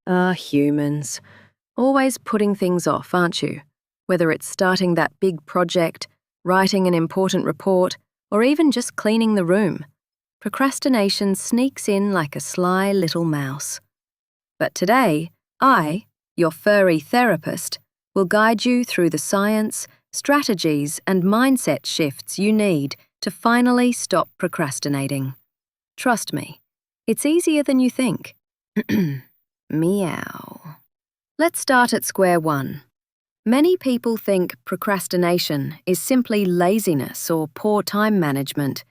Humans. Always putting things off, aren't you? Whether it's starting that big project, writing an important report, or even just cleaning the room. Procrastination sneaks in like a sly little mouse. But today, I, your furry therapist, will guide you through the science, strategies, and mindset shifts you need to finally stop procrastinating. Trust me, it's easier than you think. Meow. Let's start at square one. Many people think procrastination is simply laziness or poor time management,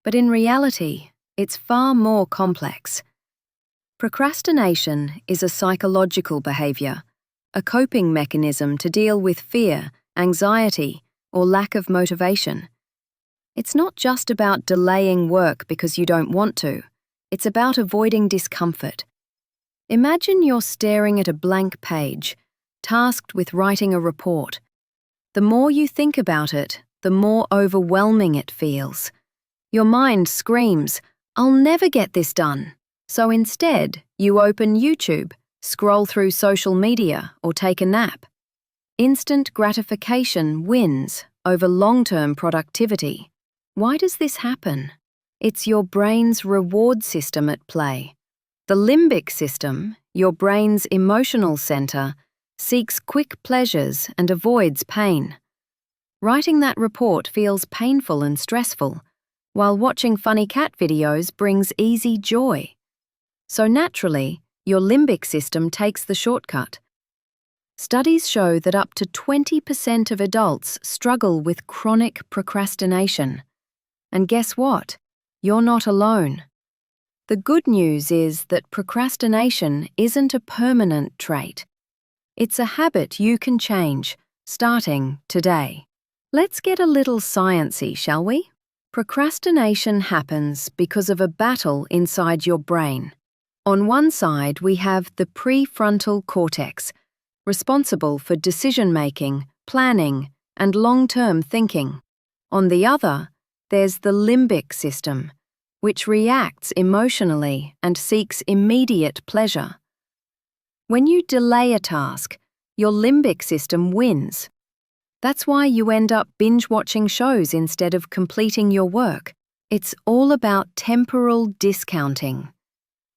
but in reality, it's far more complex. Procrastination is a psychological behavior, a coping mechanism to deal with fear, anxiety, or lack of motivation. It's not just about delaying work because you don't want to. It's about avoiding discomfort. Imagine you're staring at a blank page, tasked with writing a report. The more you think about it, the more overwhelming it feels. Your mind screams, "I'll never get this done." So instead, you open YouTube, scroll through social media, or take a nap. Instant gratification wins over long-term productivity. Why does this happen? It's your brain's reward system at play. The limbic system, your brain's emotional center, seeks quick pleasures and avoids pain. Writing that report feels painful and stressful, while watching funny cat videos brings easy joy. So naturally, your limbic system takes the shortcut. Studies show that up to 20% of adults struggle with chronic procrastination. And guess what? You're not alone. The good news is that procrastination isn't a permanent trait. It's a habit you can change, starting today. Let's get a little sciencey, shall we? Procrastination happens because of a battle inside your brain. On one side, we have the prefrontal cortex, responsible for decision-making, planning, and long-term thinking. On the other, there's the limbic system, which reacts emotionally and seeks immediate pleasure. When you delay a task, your limbic system wins. That's why you end up binge-watching shows instead of completing your work. It's all about temporal discounting,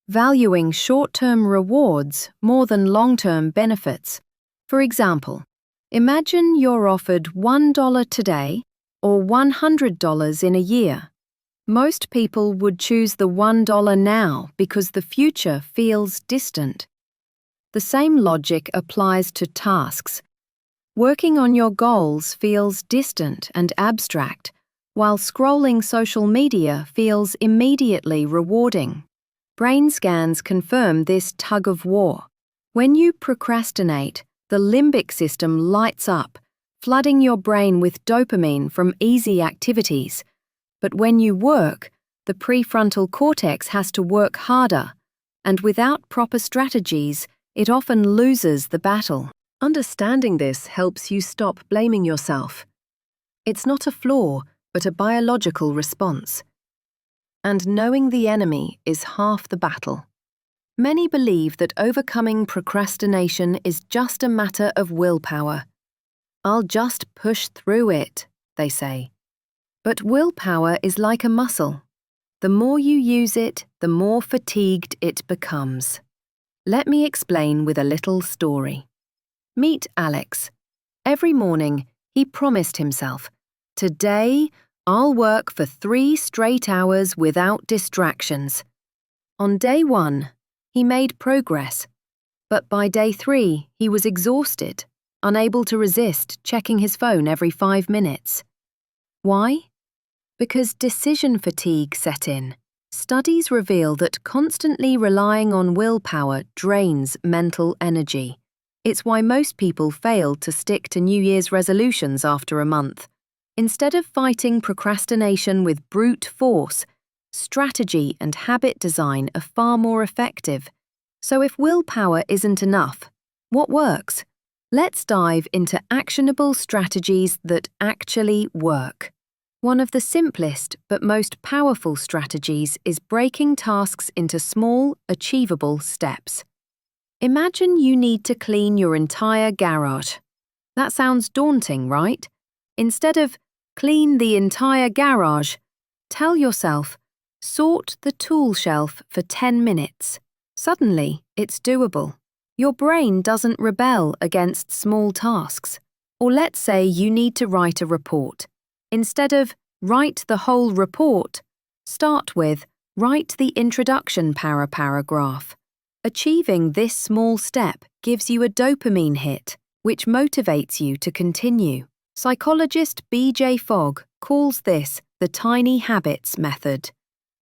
valuing short-term rewards more than long-term benefits. For example, imagine you're offered $1 today or $100 in a year. Most people would choose the $1 now because the future feels distant. The same logic applies to tasks. Working on your goals feels distant and abstract, while scrolling social media feels immediately rewarding. Brain scans confirm this tug of war. When you procrastinate, the limbic system lights up, flooding your brain with dopamine from easy activities. But when you work, the prefrontal cortex has to work harder, and without proper strategies, it often loses the battle. Understanding this helps you stop blaming yourself. It's not a flaw, but a biological response. And knowing the enemy is half the battle. Many believe that overcoming procrastination is just a matter of willpower. "I'll just push through it," they say. But willpower is like a muscle. The more you use it, the more fatigued it becomes. Let me explain with a little story. Meet Alex. Every morning, he promised himself, "Today, I'll work for 3 straight hours without distractions." On day 1, he made progress. But by day 3, he was exhausted, unable to resist checking his phone every 5 minutes. Why? Because decision fatigue set in. Studies reveal that constantly relying on willpower drains mental energy. It's why most people fail to stick to New Year's resolutions after a month. Instead of fighting procrastination with brute force, strategy and habit design are far more effective. So if willpower isn't enough, what works? Let's dive into actionable strategies that actually work. One of the simplest but most powerful strategies is breaking tasks into small, achievable steps. Imagine you need to clean your entire garage. That sounds daunting, right? Instead of clean the entire garage, tell yourself, sort the tool shelf for 10 minutes. Suddenly, it's doable. Your brain doesn't rebel against small tasks. Or let's say you need to write a report. Instead of write the whole report, start with write the introduction paragraph. Achieving this small step gives you a dopamine hit, which motivates you to continue. Psychologist B.J. Fogg calls this the tiny habits method.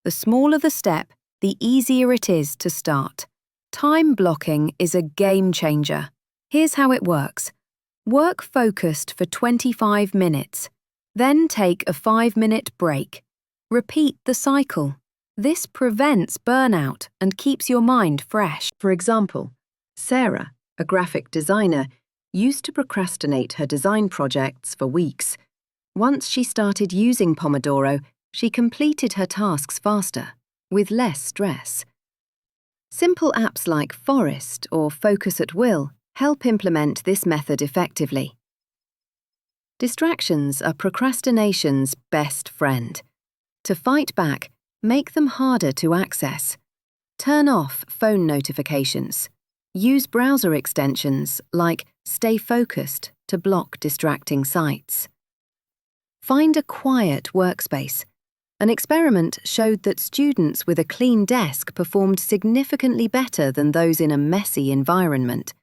The smaller the step, the easier it is to start. Time blocking is a game changer. Here's how it works. Work focused for 25 minutes. Then take a 5-minute break. Repeat the cycle. This prevents burnout and keeps your mind fresh. For example, Sarah, a graphic designer, used to procrastinate her design projects for weeks. Once she started using Pomodoro, she completed her tasks faster, with less stress. Simple apps like Forest or Focus at Will help implement this method effectively. Distractions are procrastination's best friend. To fight back, make them harder to access. Turn off phone notifications. Use browser extensions like Stay Focused to block distracting sites. Find a quiet workspace. An experiment showed that students with a clean desk performed significantly better than those in a messy environment.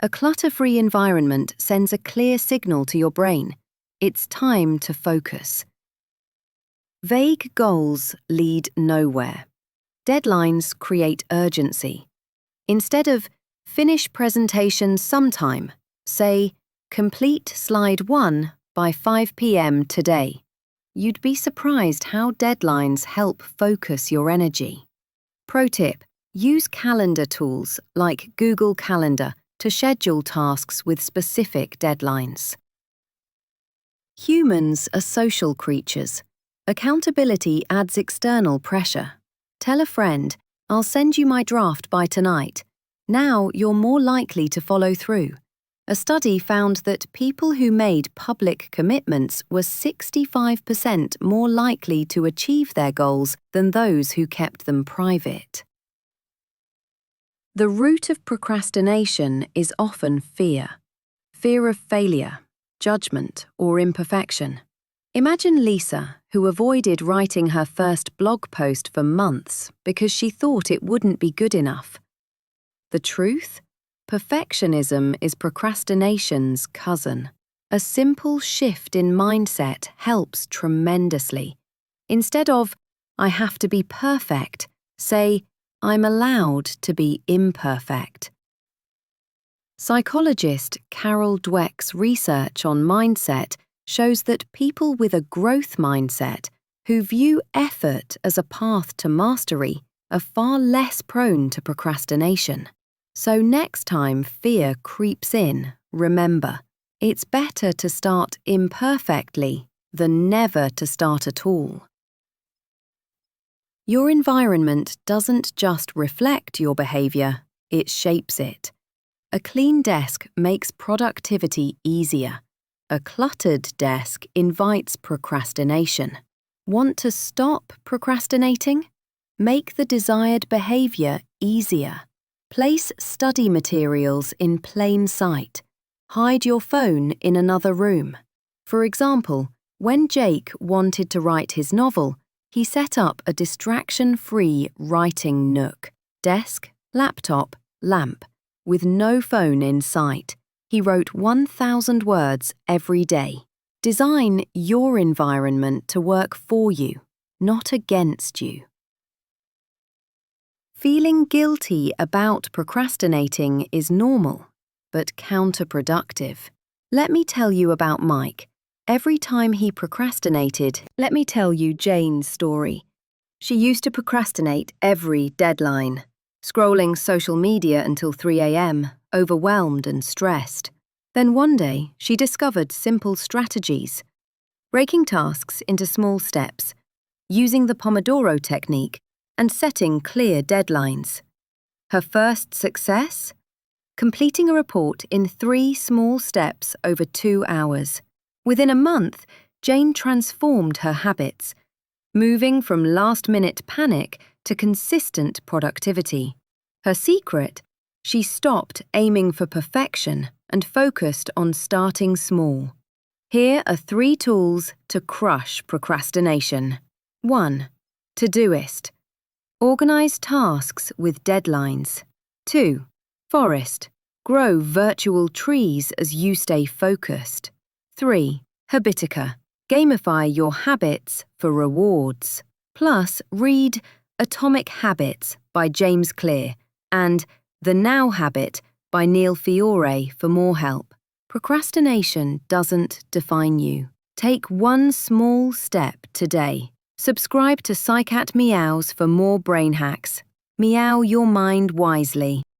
A clutter-free environment sends a clear signal to your brain. It's time to focus. Vague goals lead nowhere. Deadlines create urgency. Instead of finish presentation sometime, say, complete slide 1 by 5 p.m. today. You'd be surprised how deadlines help focus your energy. Pro tip, use calendar tools like Google Calendar to schedule tasks with specific deadlines. Humans are social creatures. Accountability adds external pressure. Tell a friend, I'll send you my draft by tonight. Now you're more likely to follow through. A study found that people who made public commitments were 65% more likely to achieve their goals than those who kept them private. The root of procrastination is often fear. Fear of failure, judgment, or imperfection. Imagine Lisa, who avoided writing her first blog post for months because she thought it wouldn't be good enough. The truth? Perfectionism is procrastination's cousin. A simple shift in mindset helps tremendously. Instead of, I have to be perfect, say, I'm allowed to be imperfect. Psychologist Carol Dweck's research on mindset shows that people with a growth mindset who view effort as a path to mastery are far less prone to procrastination. So next time fear creeps in, remember, it's better to start imperfectly than never to start at all. Your environment doesn't just reflect your behavior, it shapes it. A clean desk makes productivity easier. A cluttered desk invites procrastination. Want to stop procrastinating? Make the desired behavior easier. Place study materials in plain sight. Hide your phone in another room. For example, when Jake wanted to write his novel, he set up a distraction-free writing nook, desk, laptop, lamp, with no phone in sight. He wrote 1,000 words every day. Design your environment to work for you, not against you. Feeling guilty about procrastinating is normal, but counterproductive. Let me tell you about Mike. Every time he procrastinated, let me tell you Jane's story. She used to procrastinate every deadline, scrolling social media until 3 a.m., overwhelmed and stressed. Then one day, she discovered simple strategies, breaking tasks into small steps, using the Pomodoro Technique, and setting clear deadlines. Her first success? completing a report in 3 small steps over 2 hours. Within a month, Jane transformed her habits, moving from last-minute panic to consistent productivity. Her secret? She stopped aiming for perfection and focused on starting small. Here are 3 tools to crush procrastination. 1. Todoist. Organize tasks with deadlines. 2. Forest. Grow virtual trees as you stay focused. 3. Habitica. Gamify your habits for rewards. Plus, read Atomic Habits by James Clear and The Now Habit by Neil Fiore for more help. Procrastination doesn't define you. Take one small step today. Subscribe to Psycat Meows for more brain hacks. Meow your mind wisely.